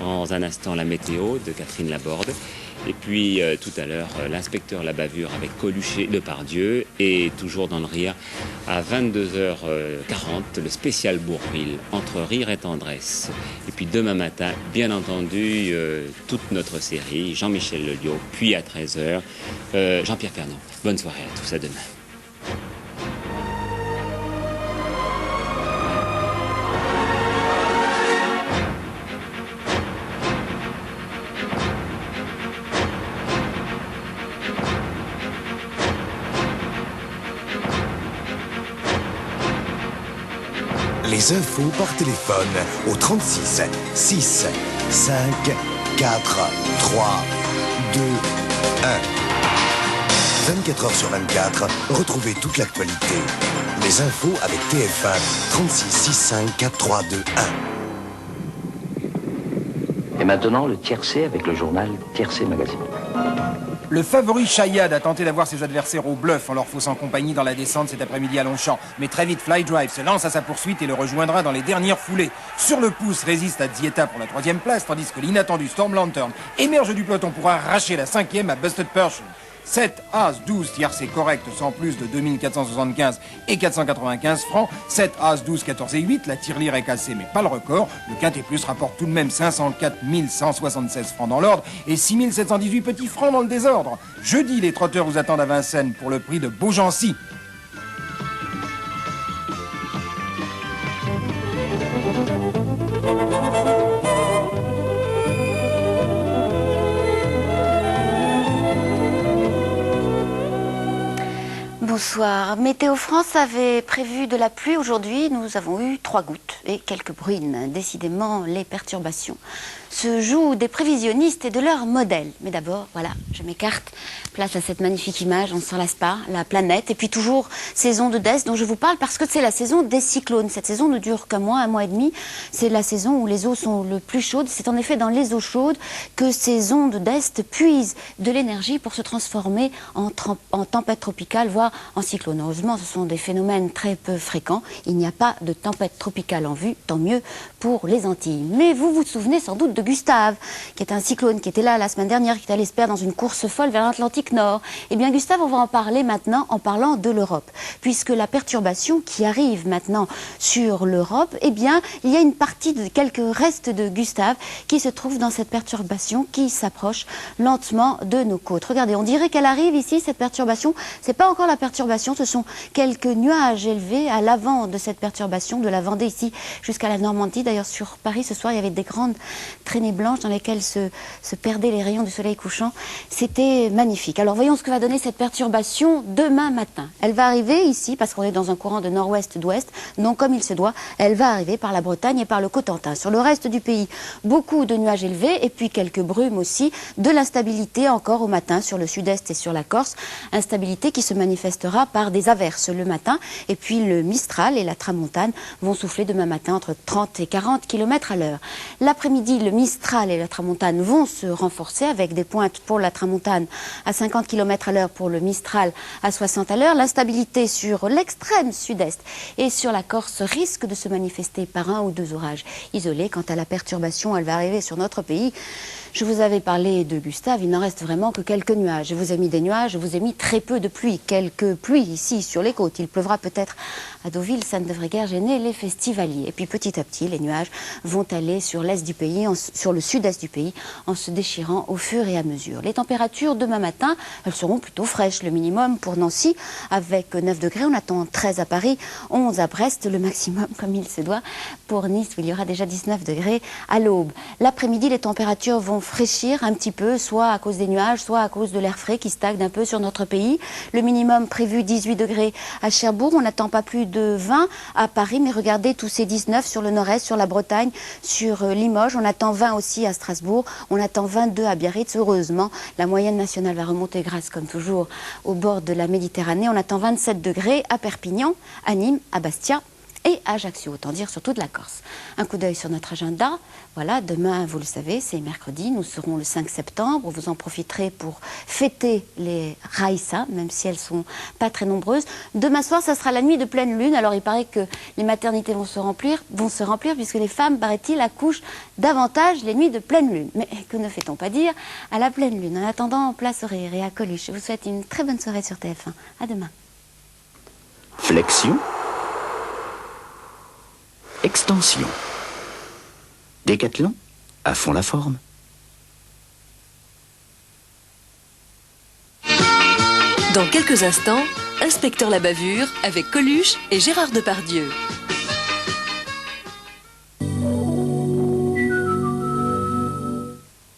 Dans un instant, la météo de Catherine Laborde. Et puis tout à l'heure, l'inspecteur La Bavure avec Coluchet Depardieu. Et toujours dans le rire, à 22h40, le spécial Bourvil, entre rire et tendresse. Et puis demain matin, bien entendu, toute notre série, Jean-Michel Lelio. Puis à 13h, Jean-Pierre Fernand. Bonne soirée à tous, à demain. Les infos par téléphone au 36 6 5 4 3 2 1. 24 heures sur 24, retrouvez toute l'actualité. Les infos avec TF1 36 6 5 4 3 2 1. Et maintenant, le tiercé avec le journal Tiercé Magazine. Le favori Chayad a tenté d'avoir ses adversaires au bluff en leur faussant compagnie dans la descente cet après-midi à Longchamp. Mais très vite, Fly Drive se lance à sa poursuite et le rejoindra dans les dernières foulées. Sur le pouce résiste à Zieta pour la 3e place, tandis que l'inattendu Storm Lantern émerge du peloton pour arracher la 5e à Busted Person. 7, As, 12, tiercé correct sans plus de 2475 et 495 francs. 7, As, 12, 14 et 8, la tirelire est cassée mais pas le record. Le Quintet Plus rapporte tout de même 504 176 francs dans l'ordre et 6718 petits francs dans le désordre. Jeudi, les trotteurs vous attendent à Vincennes pour le prix de Beaugency. Bonsoir. Météo France avait prévu de la pluie aujourd'hui. Nous avons eu 3 gouttes et quelques bruines. Décidément, les perturbations se jouent des prévisionnistes et de leurs modèles. Mais d'abord, voilà, je m'écarte. Place à cette magnifique image, on ne s'en lasse pas, la planète. Et puis toujours saison de DES dont je vous parle parce que c'est la saison des cyclones. Cette saison ne dure qu'un mois, 1 mois et demi. C'est la saison où les eaux sont le plus chaudes. C'est en effet dans les eaux chaudes que ces ondes d'Est puisent de l'énergie pour se transformer en tempête tropicale, voire en cyclone. Heureusement, ce sont des phénomènes très peu fréquents. Il n'y a pas de tempête tropicale en vue, tant mieux pour les Antilles. Mais vous vous souvenez sans doute de Gustave, qui est un cyclone qui était là la semaine dernière, qui est allé se perdre dans une course folle vers l'Atlantique Nord. Eh bien, Gustave, on va en parler maintenant en parlant de l'Europe, puisque la perturbation qui arrive maintenant sur l'Europe, eh bien, il y a une partie de quelques restes de Gustave qui se trouve dans cette perturbation qui s'approche lentement de nos côtes. Regardez, on dirait qu'elle arrive ici, cette perturbation. C'est pas encore la perturbation, ce sont quelques nuages élevés à l'avant de cette perturbation, de la Vendée ici jusqu'à la Normandie. D'ailleurs, sur Paris, ce soir, il y avait des grandes traînées blanches dans lesquelles se perdaient les rayons du soleil couchant. C'était magnifique. Alors, voyons ce que va donner cette perturbation demain matin. Elle va arriver ici, parce qu'on est dans un courant de nord-ouest-d'ouest, donc comme il se doit, elle va arriver par la Bretagne et par le Cotentin. Sur le reste du pays, beaucoup de nuages élevés et puis quelques brumes aussi, de l'instabilité encore au matin sur le sud-est et sur la Corse. Instabilité qui se manifestera par des averses le matin et puis le Mistral et la Tramontane vont souffler demain matin entre 30 et 40 km à l'heure. L'après-midi, le Mistral et la Tramontane vont se renforcer avec des pointes pour la Tramontane à 50 km à l'heure, pour le Mistral à 60 à l'heure. L'instabilité sur l'extrême sud-est et sur la Corse risque de se manifester par 1 ou 2 orages isolés. Quant à la perturbation, elle va arriver sur notre pays. Je vous avais parlé de Gustave, il n'en reste vraiment que quelques nuages. Je vous ai mis des nuages, je vous ai mis très peu de pluie. Quelques pluies ici sur les côtes. Il pleuvra peut-être à Deauville, ça ne devrait guère gêner les festivaliers. Et puis petit à petit, les nuages vont aller sur l'est du pays, sur le sud-est du pays, en se déchirant au fur et à mesure. Les températures demain matin, elles seront plutôt fraîches. Le minimum pour Nancy, avec 9 degrés, on attend 13 à Paris, 11 à Brest, le maximum, comme il se doit, pour Nice, où il y aura déjà 19 degrés à l'aube. L'après-midi, les températures vont fraîchir un petit peu, soit à cause des nuages, soit à cause de l'air frais qui stagne un peu sur notre pays. Le minimum prévu 18 degrés à Cherbourg, on n'attend pas plus de 20 à Paris, mais regardez tous ces 19 sur le nord-est, sur la Bretagne, sur Limoges, on attend 20 aussi à Strasbourg, on attend 22 à Biarritz. Heureusement, la moyenne nationale va remonter grâce, comme toujours, au bord de la Méditerranée. On attend 27 degrés à Perpignan, à Nîmes, à Bastia et Ajaccio, autant dire sur toute la Corse. Un coup d'œil sur notre agenda. Voilà, demain, vous le savez, c'est mercredi, nous serons le 5 septembre. Vous en profiterez pour fêter les Raïssa, même si elles sont pas très nombreuses. Demain soir, ça sera la nuit de pleine lune. Alors, il paraît que les maternités vont se remplir puisque les femmes, paraît-il, accouchent davantage les nuits de pleine lune. Mais que ne fait-on pas dire à la pleine lune? En attendant, place au rire et à Coluche. Je vous souhaite une très bonne soirée sur TF1. À demain. Flexion. Extension. Décathlon, à fond la forme. Dans quelques instants, Inspecteur la bavure avec Coluche et Gérard Depardieu.